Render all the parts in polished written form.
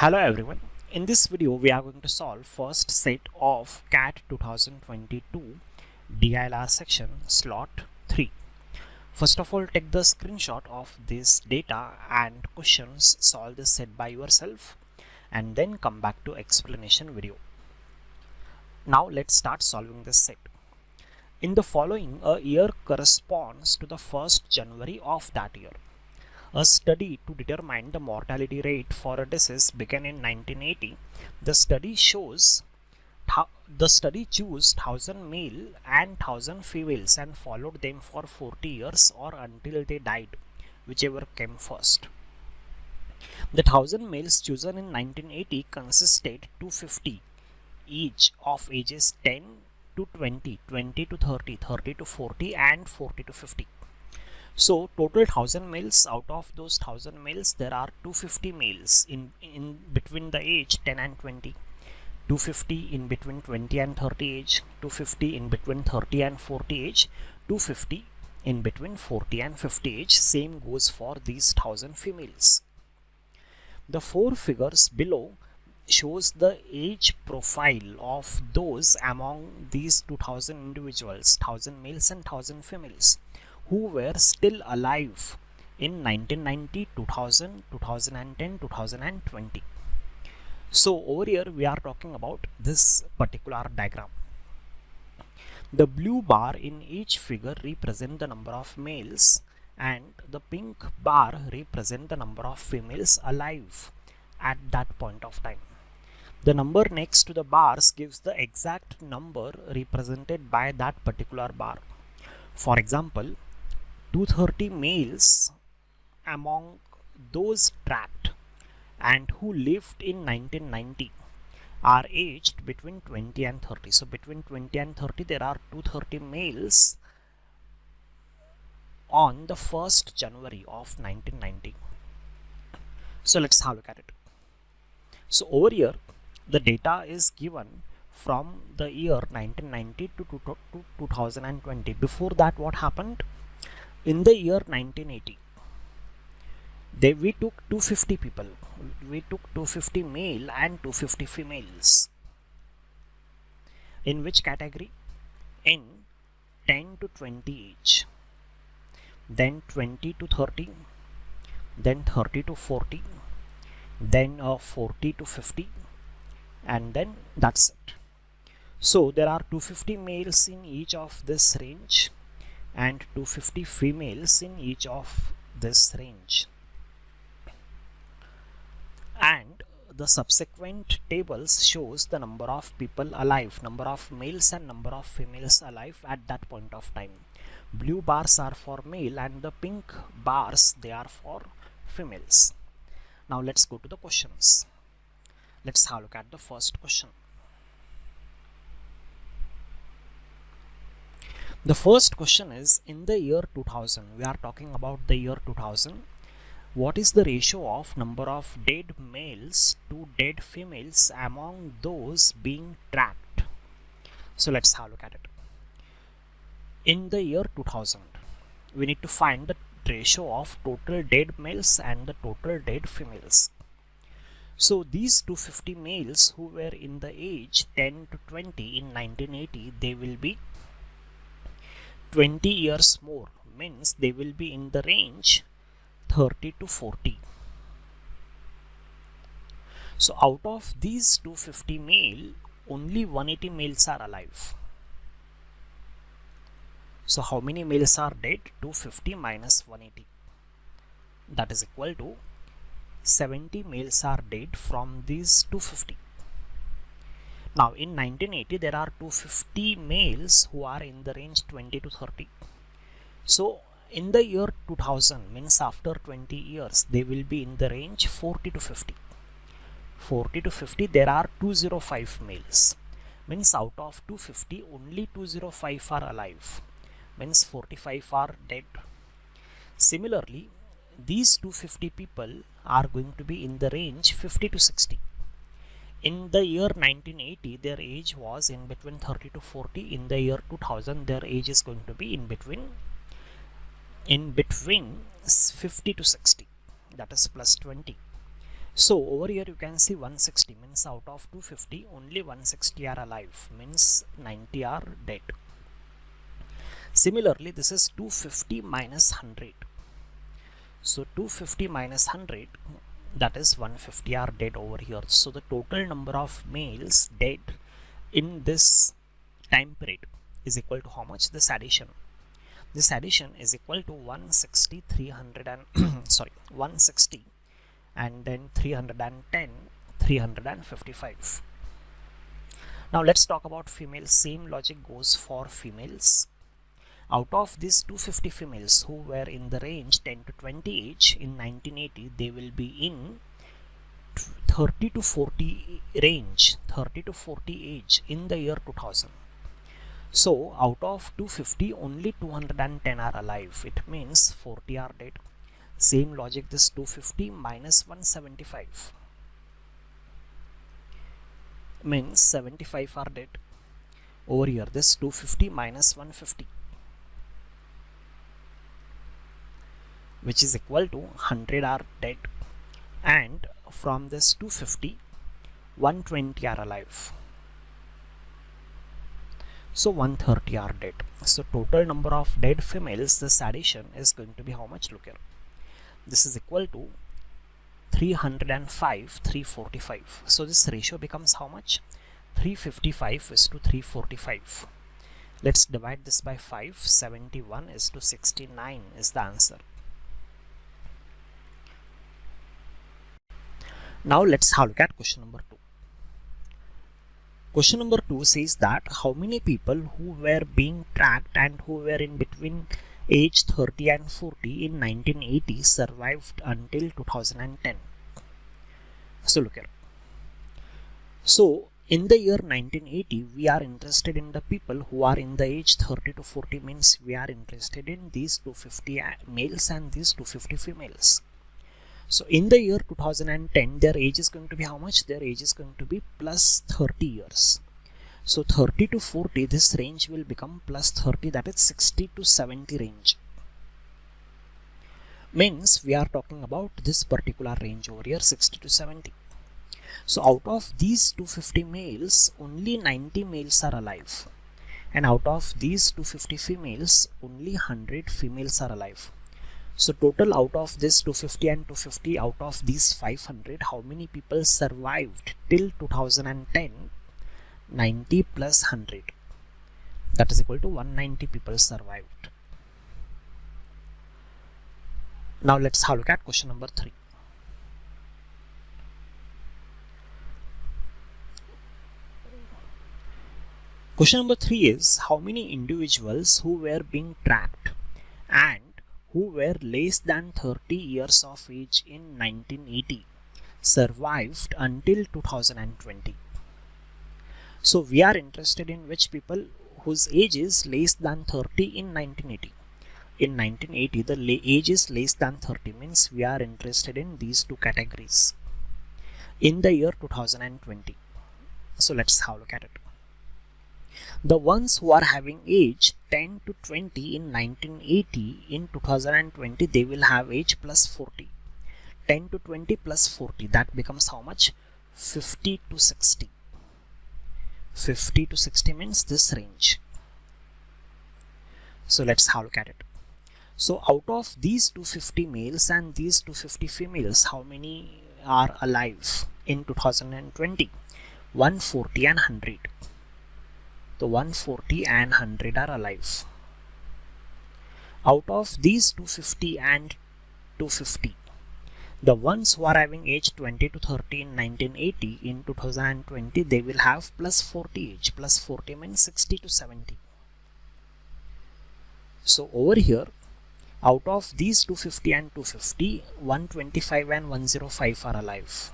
Hello everyone. In this video we are going to solve first set of CAT 2022 DILR section slot 3. First of all, take the screenshot of this data and questions, solve this set by yourself and then come back to explanation video. Now let's start solving this set. In the following, a year corresponds to the 1st January of that year. A study to determine the mortality rate for a disease began in 1980. The study chose chose 1000 male and 1000 females and followed them for 40 years or until they died, whichever came first. The 1000 males chosen in 1980 consisted 250 each of ages 10 to 20, 20 to 30, 30 to 40 and 40 to 50. So total 1000 males. Out of those 1000 males there are 250 males in between the age 10 and 20, 250 in between 20 and 30 age, 250 in between 30 and 40 age, 250 in between 40 and 50 age. Same goes for these 1000 females. The four figures below shows the age profile of those among these 2000 individuals, 1000 males and 1000 females, who were still alive in 1990, 2000, 2010, 2020. So over here we are talking about this particular diagram. The blue bar in each figure represent the number of males and the pink bar represent the number of females alive at that point of time. The number next to the bars gives the exact number represented by that particular bar. For example, 230 males among those tracked and who lived in 1990 are aged between 20 and 30. So between 20 and 30 there are 230 males on the 1st January of 1990. So let's have a look at it. So over here the data is given from the year 1990 to 2020. Before that, what happened? In the year 1980, we took 250 people. We took 250 male and 250 females. In which category? In 10 to 20 age, then 20 to 30, then 30 to 40, then 40 to 50, and then that's it. So there are 250 males in each of this range and 250 females in each of this range, and the subsequent tables shows the number of people alive, number of males and number of females alive at that point of time. Blue bars are for male and the pink bars, they are for females. Now let's go to the questions. Let's have a look at the first question. The first question is, in the year 2000, we are talking about the year 2000, what is the ratio of number of dead males to dead females among those being tracked? So let's have a look at it. In the year 2000, we need to find the ratio of total dead males and the total dead females. So these 250 males who were in the age 10 to 20 in 1980, they will be 20 years more, means they will be in the range 30 to 40. So out of these 250 male, only 180 males are alive. So how many males are dead? 250 minus 180. That is equal to 70 males are dead from these 250. Now in 1980 there are 250 males who are in the range 20 to 30. So in the year 2000, means after 20 years, they will be in the range 40 to 50. 40 to 50 there are 205 males, means out of 250 only 205 are alive, means 45 are dead. Similarly, these 250 people are going to be in the range 50 to 60. In the year 1980, their age was in between 30 to 40. In the year 2000, their age is going to be in between 50 to 60. That is plus 20. So over here you can see 160 means out of 250 only 160 are alive, means 90 are dead. Similarly, this is 250 minus 100. So 250 minus 100, that is 150 are dead over here. So the total number of males dead in this time period is equal to how much? This addition. This addition is equal to 160, 300 and 160 and then 310, 355. Now let's talk about females. Same logic goes for females. Out of these 250 females who were in the range 10 to 20 age in 1980, they will be in 30 to 40 range, 30 to 40 age in the year 2000. So out of 250 only 210 are alive. It means 40 are dead. Same logic, this 250 minus 175 means 75 are dead. Over here this 250 minus 150, which is equal to 100 are dead, and from this 250 120 are alive, so 130 are dead. So total number of dead females, this addition is going to be how much? Look here, this is equal to 305, 345. So this ratio becomes how much? 355 is to 345. Let's divide this by 5. 71 is to 69 is the answer. Now let's have a look at question number 2. Question number 2 says that how many people who were being tracked and who were in between age 30 and 40 in 1980 survived until 2010. So look here. So in the year 1980, we are interested in the people who are in the age 30 to 40, means we are interested in these 250 males and these 250 females. So in the year 2010, their age is going to be how much? Their age is going to be plus 30 years. So 30 to 40, this range will become plus 30, that is 60 to 70 range. Means we are talking about this particular range over here, 60 to 70. So out of these 250 males, only 90 males are alive. And out of these 250 females, only 100 females are alive. So total out of this 250 and 250, out of these 500, how many people survived till 2010? 90 plus 100, that is equal to 190 people survived. Now let's have a look at question number 3. Question number 3 is how many individuals who were being tracked and who were less than 30 years of age in 1980 survived until 2020. So we are interested in which people whose age is less than 30 in 1980. In 1980, the age is less than 30, means we are interested in these two categories in the year 2020. So let's have a look at it. The ones who are having age 10 to 20 in 1980, in 2020 they will have age plus 40. 10 to 20 plus 40, that becomes how much? 50 to 60. 50 to 60 means this range. So let's have a look at it. So out of these 250 males and these 250 females, how many are alive in 2020? 140 and 100. So 140 and 100 are alive. Out of these 250 and 250, the ones who are having age 20 to 30 in 1980, in 2020 they will have plus 40 age. Plus 40 means 60 to 70. So over here, out of these 250 and 250, 125 and 105 are alive.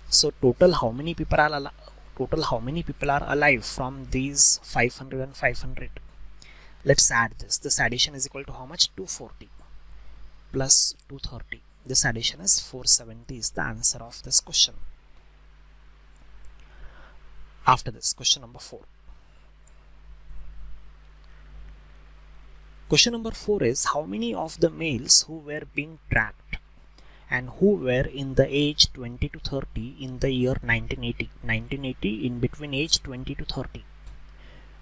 So total how many people are alive? Total how many people are alive from these 500 and 500? Let's add this. This addition is equal to how much? 240 plus 230. This addition is 470 is the answer of this question. After this, question number 4. Question number 4 is how many of the males who were being tracked and who were in the age 20 to 30 in the year 1980. 1980 in between age 20 to 30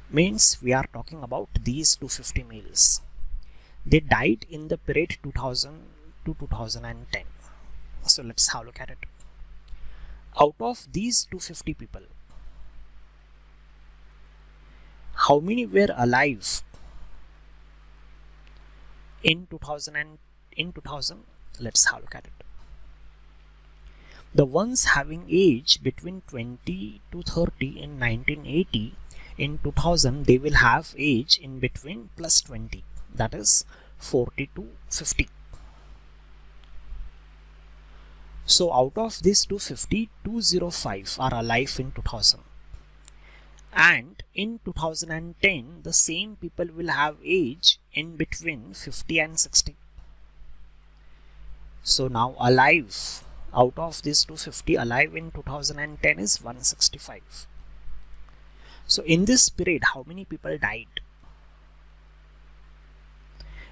means we are talking about these 250 males. They died in the period 2000 to 2010. So let's have a look at it. Out of these 250 people, how many were alive in 2000? Let's have a look at it. The ones having age between 20 to 30 in 1980, in 2000 they will have age in between plus 20, that is 40 to 50. So out of this 250, 205 are alive in 2000. And in 2010, the same people will have age in between 50 and 60. So now alive, out of this 250, alive in 2010 is 165. So in this period, how many people died?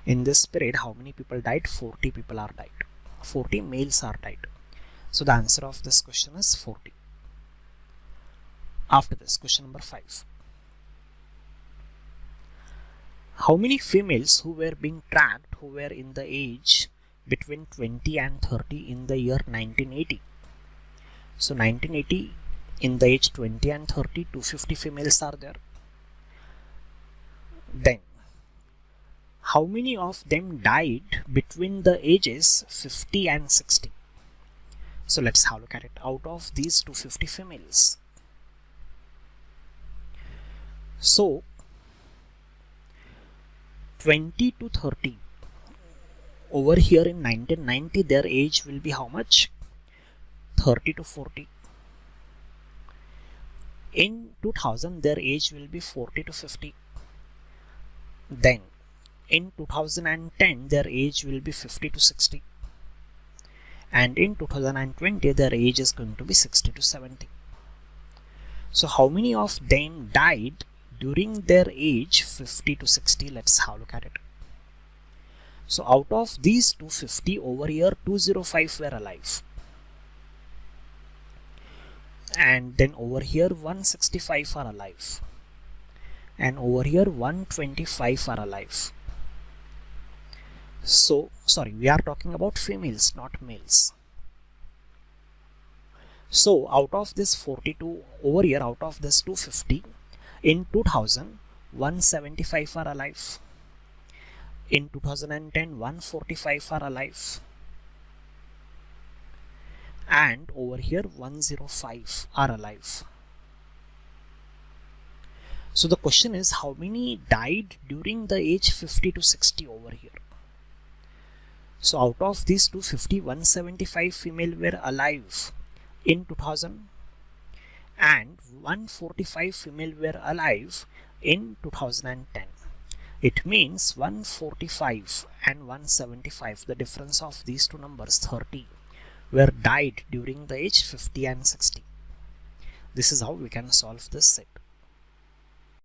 In this period, how many people died? 40 people are died. 40 males are died. So the answer of this question is 40. After this, question number 5. How many females who were being tracked who were in the age between 20 and 30 in the year 1980? So 1980, in the age 20 and 30, 250 females are there. Then how many of them died between the ages 50 and 60? So let's have a look at it. Out of these 250 females, so 20 to 30, over here in 1990 their age will be how much? 30 to 40. In 2000 their age will be 40 to 50. Then in 2010 their age will be 50 to 60. And in 2020 their age is going to be 60 to 70. So how many of them died during their age 50 to 60? Let's have a look at it. So out of these 250, over here 205 were alive. And then over here 165 are alive. And over here 125 are alive. So, sorry, we are talking about females, not males. So out of this 42, over here out of this 250, in 2000, 175 are alive. In 2010, 145 are alive. And over here 105 are alive. So the question is, how many died during the age 50 to 60 over here? So out of these 250, 175 female were alive in 2000 and 145 female were alive in 2010. It means 145 and 175, the difference of these two numbers 30, were died during the age 50 and 60. This is how we can solve this set.